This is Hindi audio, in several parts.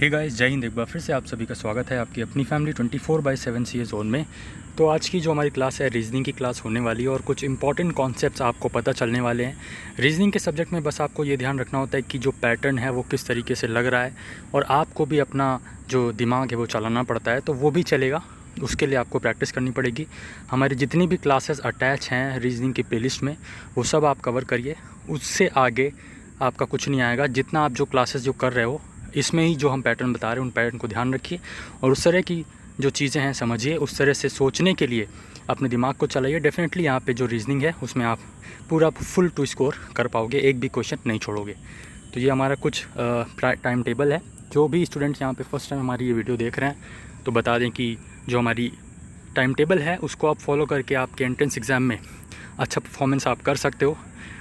हे गाइस, जय हिंद। एक बार फिर से आप सभी का स्वागत है आपकी अपनी फैमिली 24/7 सी जोन में। तो आज की जो हमारी क्लास है रीजनिंग की क्लास होने वाली है और कुछ इंपॉर्टेंट कॉन्सेप्ट्स आपको पता चलने वाले हैं। रीजनिंग के सब्जेक्ट में बस आपको ये ध्यान रखना होता है कि जो पैटर्न है वो किस तरीके से लग रहा है और आपको भी अपना जो दिमाग है वो चलाना पड़ता है, तो वो भी चलेगा। उसके लिए आपको प्रैक्टिस करनी पड़ेगी। हमारी जितनी भी क्लासेस अटैच हैं रीजनिंग की प्लेलिस्ट में वो सब आप कवर करिए। उससे आगे आपका कुछ नहीं आएगा। जितना आप जो क्लासेस जो कर रहे हो इसमें ही जो हम पैटर्न बता रहे हैं उन पैटर्न को ध्यान रखिए और उस तरह की जो चीज़ें हैं समझिए। उस तरह से सोचने के लिए अपने दिमाग को चलाइए। डेफिनेटली यहाँ पे जो रीजनिंग है उसमें आप पूरा फुल टू स्कोर कर पाओगे, एक भी क्वेश्चन नहीं छोड़ोगे। तो ये हमारा कुछ टाइम टेबल है। जो भी स्टूडेंट्स यहाँ पे फर्स्ट टाइम हमारी ये वीडियो देख रहे हैं तो बता दें कि जो हमारी टाइम टेबल है उसको आप फॉलो करके आपके एंट्रेंस एग्ज़ाम में अच्छा परफॉर्मेंस आप कर सकते हो।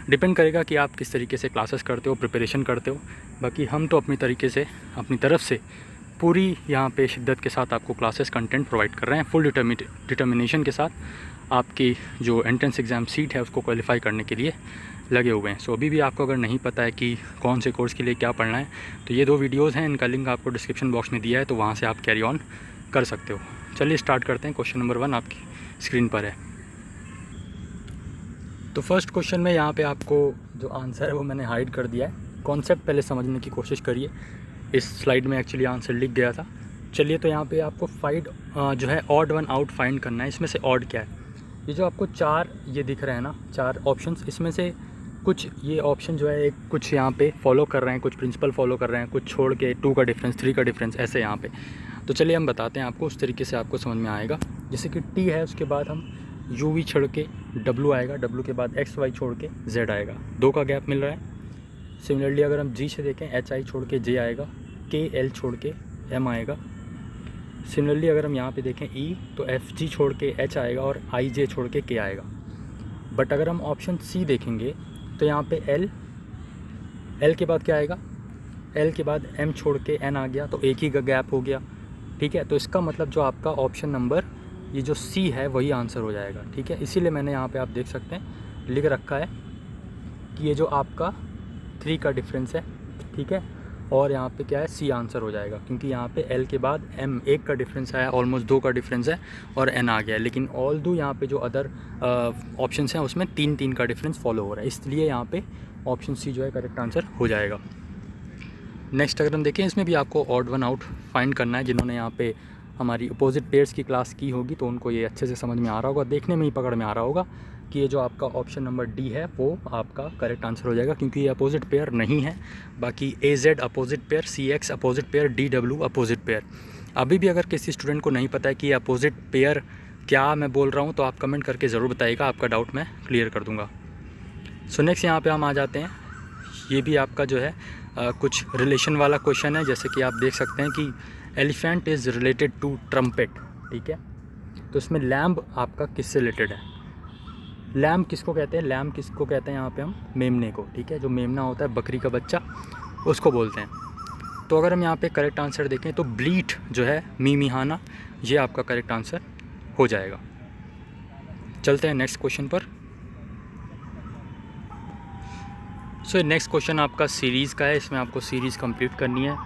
डिपेंड करेगा कि आप किस तरीके से क्लासेस करते हो, प्रिपरेशन करते हो। बाकी हम तो अपनी तरीके से अपनी तरफ से पूरी यहाँ पे शिद्दत के साथ आपको क्लासेस कंटेंट प्रोवाइड कर रहे हैं, फुल डिटर्मिनेशन के साथ आपकी जो एंट्रेंस एग्ज़ाम सीट है उसको क्वालिफाई करने के लिए लगे हुए हैं। सो अभी भी आपको अगर नहीं पता है कि कौन से कोर्स के लिए क्या पढ़ना है तो ये 2 वीडियोज़ हैं, इनका लिंक आपको डिस्क्रिप्शन बॉक्स में दिया है, तो वहाँ से आप कैरी ऑन कर सकते हो। चलिए स्टार्ट करते हैं। क्वेश्चन नंबर 1 आपकी स्क्रीन पर है। तो फर्स्ट क्वेश्चन में यहाँ पे आपको जो आंसर है वो मैंने हाइड कर दिया है। कॉन्सेप्ट पहले समझने की कोशिश करिए। इस स्लाइड में एक्चुअली आंसर लिख गया था। चलिए, तो यहाँ पे आपको जो है ऑड वन आउट फाइंड करना है। इसमें से ऑड क्या है? ये जो आपको 4 ये दिख रहे हैं ना, 4 ऑप्शंस, इसमें से कुछ ये ऑप्शन जो है एक कुछ यहाँ पे फॉलो कर रहे हैं, कुछ प्रिंसिपल फॉलो कर रहे हैं, कुछ छोड़ के 2 का डिफरेंस, 3 का डिफरेंस, ऐसे यहाँ पे। तो चलिए हम बताते हैं आपको, उस तरीके से आपको समझ में आएगा। जैसे कि टी है, उसके बाद हम यू वी छोड़ के डब्लू आएगा, डब्लू के बाद एक्स वाई छोड़ के जेड आएगा, 2 का गैप मिल रहा है। सिमिलरली अगर हम जी से देखें, एच आई छोड़ के जे आएगा, के एल छोड़ के एम आएगा। सिमिलरली अगर हम यहाँ पे देखें ई, तो एफ जी छोड़ के एच आएगा और आई जे छोड़ के के आएगा। बट अगर हम ऑप्शन सी देखेंगे तो यहाँ पे एल के बाद क्या आएगा? एल के बाद एम छोड़ के एन आ गया, तो एक ही का गैप हो गया। ठीक है, तो इसका मतलब जो आपका ऑप्शन नंबर ये जो सी है वही आंसर हो जाएगा। ठीक है, इसीलिए मैंने यहाँ पे आप देख सकते हैं लिख रखा है कि ये जो आपका 3 का डिफरेंस है, ठीक है, और यहाँ पे क्या है, सी आंसर हो जाएगा, क्योंकि यहाँ पे एल के बाद एम 1 का डिफरेंस आया, ऑलमोस्ट 2 का डिफरेंस है और एन आ गया है। लेकिन ऑल दो यहाँ पे जो अदर ऑप्शंस हैं उसमें 3 का डिफरेंस फॉलो हो रहा है, इसलिए यहाँ पे ऑप्शन सी जो है करेक्ट आंसर हो जाएगा। नेक्स्ट अगर हम देखें, इसमें भी आपको ऑड वन आउट फाइंड करना है। जिन्होंने यहाँ पे हमारी अपोजिट पेयर्स की क्लास की होगी तो उनको ये अच्छे से समझ में आ रहा होगा, देखने में ही पकड़ में आ रहा होगा कि ये जो आपका ऑप्शन नंबर डी है वो आपका करेक्ट आंसर हो जाएगा, क्योंकि ये अपोजिट पेयर नहीं है। बाकी A Z opposite pair, C X opposite pair, D W opposite pair. अभी भी अगर किसी स्टूडेंट को नहीं पता है कि ये अपोजिट पेयर क्या मैं बोल रहा हूँ तो आप कमेंट करके ज़रूर बताइएगा, आपका डाउट मैं क्लियर कर दूँगा। सो नेक्स्ट यहाँ पर हम आ जाते हैं। ये भी आपका जो है कुछ रिलेशन वाला क्वेश्चन है। जैसे कि आप देख सकते हैं कि elephant is related to trumpet. ठीक है, तो इसमें लैम्ब आपका किससे रिलेटेड है? लैम्ब किसको कहते हैं? लैम्ब किसको कहते हैं यहाँ पे हम? मेमने को। ठीक है, जो मेमना होता है, बकरी का बच्चा, उसको बोलते हैं। तो अगर हम यहाँ पे करेक्ट आंसर देखें तो ब्लीट जो है, मिहाना, ये आपका करेक्ट आंसर हो जाएगा। चलते हैं नेक्स्ट क्वेश्चन पर। सो नेक्स्ट क्वेश्चन आपका सीरीज़ का है। इसमें आपको सीरीज़ कंप्लीट करनी है,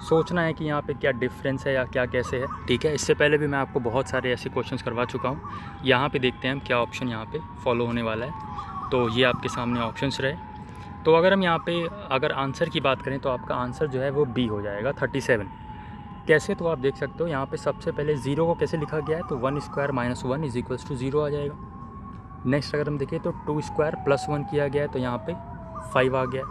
सोचना है कि यहाँ पे क्या डिफरेंस है या क्या कैसे है। ठीक है, इससे पहले भी मैं आपको बहुत सारे ऐसे क्वेश्चंस करवा चुका हूँ। यहाँ पे देखते हैं हम क्या ऑप्शन यहाँ पे फॉलो होने वाला है। तो ये आपके सामने ऑप्शंस रहे। तो अगर हम यहाँ पे अगर आंसर की बात करें तो आपका आंसर जो है वो बी हो जाएगा, 37। कैसे? तो आप देख सकते हो यहाँ पर सबसे पहले 0 को कैसे लिखा गया है, तो 1 square minus 1 is equals to 0 आ जाएगा। नेक्स्ट अगर हम देखें तो 2 स्क्वायर प्लस 1 किया गया है, तो यहाँ पर 5 आ गया।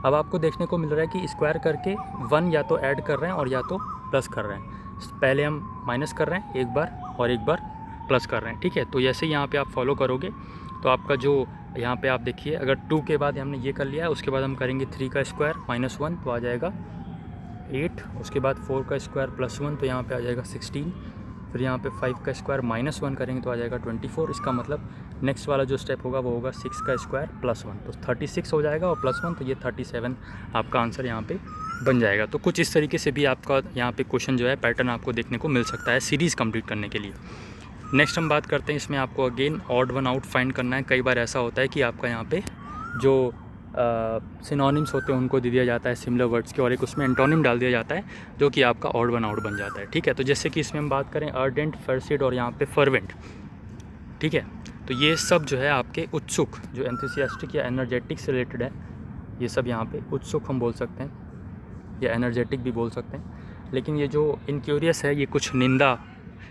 अब आपको देखने को मिल रहा है कि स्क्वायर करके 1 या तो ऐड कर रहे हैं और या तो प्लस कर रहे हैं। पहले हम माइनस कर रहे हैं एक बार और एक बार प्लस कर रहे हैं। ठीक है, तो जैसे यहाँ पे आप फॉलो करोगे तो आपका जो यहाँ पे आप देखिए, अगर 2 के बाद हमने ये कर लिया है, उसके बाद हम करेंगे 3 का स्क्वायर माइनस 1 तो आ जाएगा 8। उसके बाद 4 का स्क्वायर प्लस 1 तो यहाँ पर आ जाएगा 16। फिर यहाँ पे 5 का स्क्वायर माइनस 1 करेंगे तो आ जाएगा 24। इसका मतलब नेक्स्ट वाला जो स्टेप होगा वो होगा 6 का स्क्वायर प्लस 1, तो 36 हो जाएगा, और प्लस 1 तो ये 37 आपका आंसर यहाँ पे बन जाएगा। तो कुछ इस तरीके से भी आपका यहाँ पे क्वेश्चन जो है पैटर्न आपको देखने को मिल सकता है सीरीज़ कंप्लीट करने के लिए। नेक्स्ट हम बात करते हैं, इसमें आपको again odd one out find करना है। कई बार ऐसा होता है कि आपका यहाँ पर जो सिनोनिम्स होते हैं उनको दे दिया जाता है सिमिलर वर्ड्स के, और एक उसमें एंटोनिम डाल दिया जाता है जो कि आपका ऑड वन आउट बन जाता है। ठीक है, तो जैसे कि इसमें हम बात करें अर्डेंट, फर्सिड और यहाँ पे फर्वेंट। ठीक है, तो ये सब जो है आपके उत्सुक, जो एंथुसियास्टिक या एनर्जेटिक से रिलेटेड है, ये सब यहाँ पे उत्सुक हम बोल सकते हैं या एनर्जेटिक भी बोल सकते हैं। लेकिन ये जो इनक्यूरियस है, ये कुछ निंदा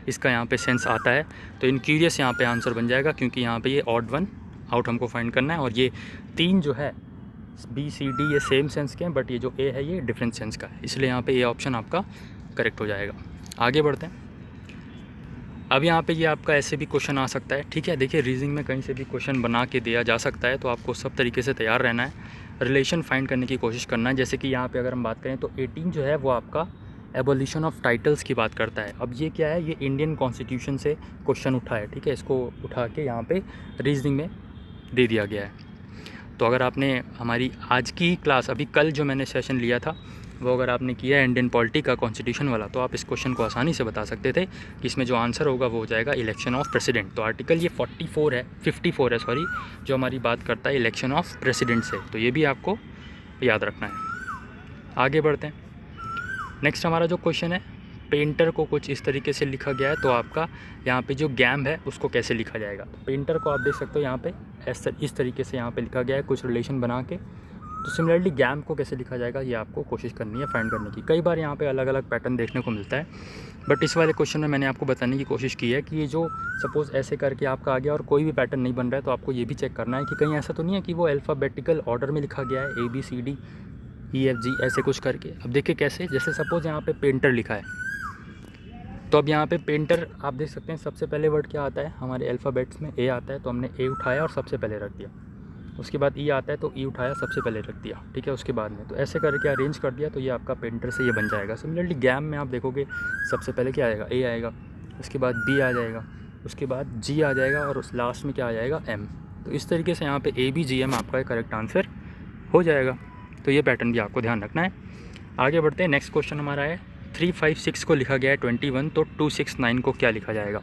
इसका यहाँ पे सेंस आता है, तो इनक्यूरियस यहाँ पे आंसर बन जाएगा, क्योंकि यहाँ पे ये ऑड वन आउट हमको फाइंड करना है। और ये 3 जो है बी सी डी ये सेम सेंस के हैं, बट ये जो ए है ये डिफरेंट सेंस का है, इसलिए यहाँ पे ये ऑप्शन आपका करेक्ट हो जाएगा। आगे बढ़ते हैं। अब यहाँ पे ये आपका ऐसे भी क्वेश्चन आ सकता है। ठीक है, देखिए रीजनिंग में कहीं से भी क्वेश्चन बना के दिया जा सकता है, तो आपको सब तरीके से तैयार रहना है, रिलेशन फाइंड करने की कोशिश करना है। जैसे कि यहाँ पे अगर हम बात करें तो 18 जो है वो आपका एबोलिशन ऑफ टाइटल्स की बात करता है। अब ये क्या है, ये इंडियन कॉन्स्टिट्यूशन से क्वेश्चन उठा है। ठीक है, इसको उठा के यहाँ पे रीजनिंग में दे दिया गया है। तो अगर आपने हमारी आज की क्लास, अभी कल जो मैंने सेशन लिया था वो अगर आपने किया है इंडियन पॉलिटी का कॉन्स्टिट्यूशन वाला, तो आप इस क्वेश्चन को आसानी से बता सकते थे कि इसमें जो आंसर होगा वो हो जाएगा इलेक्शन ऑफ प्रेसिडेंट। तो आर्टिकल ये 54 है सॉरी, जो हमारी बात करता है इलेक्शन ऑफ प्रेसिडेंट से, तो ये भी आपको याद रखना है। आगे बढ़ते हैं। नेक्स्ट हमारा जो क्वेश्चन है, पेंटर को कुछ इस तरीके से लिखा गया है, तो आपका यहाँ पे जो गैम है उसको कैसे लिखा जाएगा। तो पेंटर को आप देख सकते हो यहाँ पे इस तरीके से यहाँ पे लिखा गया है कुछ रिलेशन बना के। तो सिमिलरली गैम को कैसे लिखा जाएगा ये आपको कोशिश करनी है फाइंड करने की। कई बार यहाँ पे अलग अलग पैटर्न देखने को मिलता है, बट इस वाले क्वेश्चन में मैंने आपको बताने की कोशिश की है कि ये जो सपोज़ ऐसे करके आपका आ गया और कोई भी पैटर्न नहीं बन रहा है, तो आपको ये भी चेक करना है कि कहीं ऐसा तो नहीं है कि वो अल्फ़ाबेटिकल ऑर्डर में लिखा गया है ABCD EFG ऐसे कुछ करके। अब देखिए कैसे, जैसे सपोज़ यहाँ पे पेंटर लिखा है, तो अब यहाँ पे पेंटर आप देख सकते हैं सबसे पहले वर्ड क्या आता है हमारे अल्फ़ाबेट्स में, ए आता है, तो हमने ए उठाया और सबसे पहले रख दिया। उसके बाद ई आता है तो ई उठाया सबसे पहले रख दिया। ठीक है, उसके बाद में तो ऐसे करके अरेंज कर दिया, तो ये आपका पेंटर से ये बन जाएगा। सिमिलरली गैम में आप देखोगे सबसे पहले क्या आएगा, ए आएगा, उसके बाद बी आ जाएगा, उसके बाद जी आ जाएगा, और उस लास्ट में क्या आ जाएगा, एम। तो इस तरीके से यहाँ पे ABGM आपका करेक्ट आंसर हो जाएगा। तो ये पैटर्न भी आपको ध्यान रखना है। आगे बढ़ते हैं। नेक्स्ट क्वेश्चन हमारा है 356 को लिखा गया है 21, तो 269 को क्या लिखा जाएगा।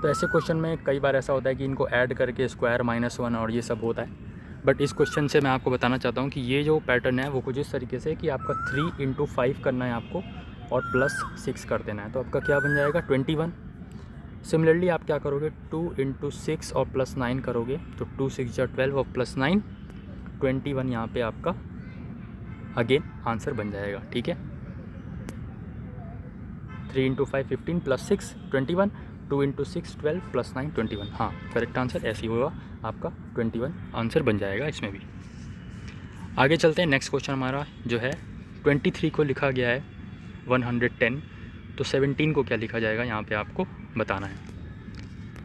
तो ऐसे क्वेश्चन में कई बार ऐसा होता है कि इनको ऐड करके स्क्वायर -1 और ये सब होता है, बट इस क्वेश्चन से मैं आपको बताना चाहता हूँ कि ये जो पैटर्न है वो कुछ इस तरीके से कि आपका 3 × 5 करना है आपको और +6 कर देना है, तो आपका क्या बन जाएगा 21। सिमिलरली आप क्या करोगे 2 × 6 और +9 करोगे, तो 2 6 12 और +9 21 यहाँ पे आपका अगेन आंसर बन जाएगा। ठीक है, 3 × 5 15 +6 21, 2 × 6 12 +9 21। हाँ, करेक्ट आंसर ऐसे ही होगा आपका 21 आंसर बन जाएगा इसमें भी। आगे चलते हैं। नेक्स्ट क्वेश्चन हमारा जो है 23 को लिखा गया है 110, तो 17 को क्या लिखा जाएगा यहाँ पे आपको बताना है।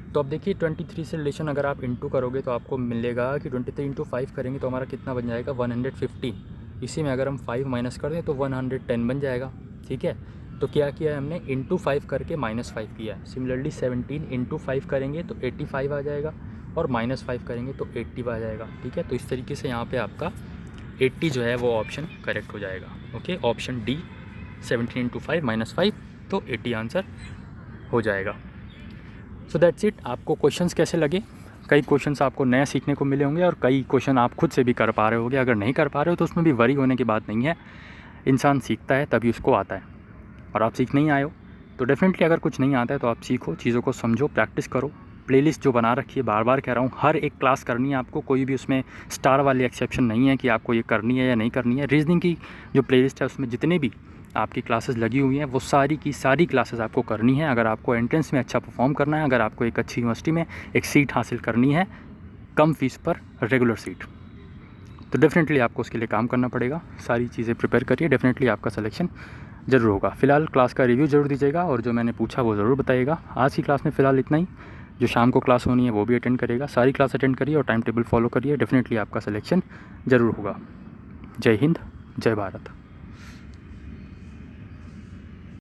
तो अब देखिए 23 से रिलेशन अगर आप इंटू करोगे तो आपको मिलेगा कि 23 × 5 करेंगे तो हमारा कितना बन जाएगा 115। इसी में अगर हम 5 माइनस कर दें तो 110 बन जाएगा। ठीक है, तो क्या किया है हमने इंटू 5 करके -5 किया है। सिमिलरली 17 × 5 करेंगे तो 85 आ जाएगा, और -5 करेंगे तो 80 आ जाएगा। ठीक है, तो इस तरीके से यहाँ पे आपका 80 जो है वो ऑप्शन करेक्ट हो जाएगा। ओके, ऑप्शन डी 17 × 5 -5, तो 80 आंसर हो जाएगा। So that's it. आपको क्वेश्चंस कैसे लगे? कई क्वेश्चंस आपको नया सीखने को मिले होंगे और कई क्वेश्चन आप खुद से भी कर पा रहे होंगे। अगर नहीं कर पा रहे हो तो उसमें भी वरी होने की बात नहीं है, इंसान सीखता है तभी उसको आता है। और आप सीख नहीं आए हो तो डेफिनेटली अगर कुछ नहीं आता है तो आप सीखो, चीज़ों को समझो, प्रैक्टिस करो। प्लेलिस्ट जो बना रखी है, बार बार कह रहा हूँ, हर एक क्लास करनी है आपको, कोई भी उसमें स्टार वाली एक्सेप्शन नहीं है कि आपको ये करनी है या नहीं करनी है। रीजनिंग की जो प्लेलिस्ट है उसमें जितने भी आपकी क्लासेस लगी हुई हैं वो सारी की सारी क्लासेस आपको करनी है। अगर आपको एंट्रेंस में अच्छा परफॉर्म करना है, अगर आपको एक अच्छी यूनिवर्सिटी में एक सीट हासिल करनी है कम फीस पर रेगुलर सीट, तो डेफिनेटली आपको उसके लिए काम करना पड़ेगा। सारी चीज़ें प्रिपेयर करिए, डेफिनेटली आपका सिलेक्शन ज़रूर होगा। फिलहाल क्लास का रिव्यू ज़रूर दीजिएगा और जो मैंने पूछा वो ज़रूर बताइएगा। आज की क्लास में फ़िलहाल इतना ही। जो शाम को क्लास होनी है वो भी अटेंड करिएगा। सारी क्लास अटेंड करिए और टाइम टेबल फॉलो करिए, डेफिनेटली आपका सिलेक्शन ज़रूर होगा। जय हिंद, जय भारत।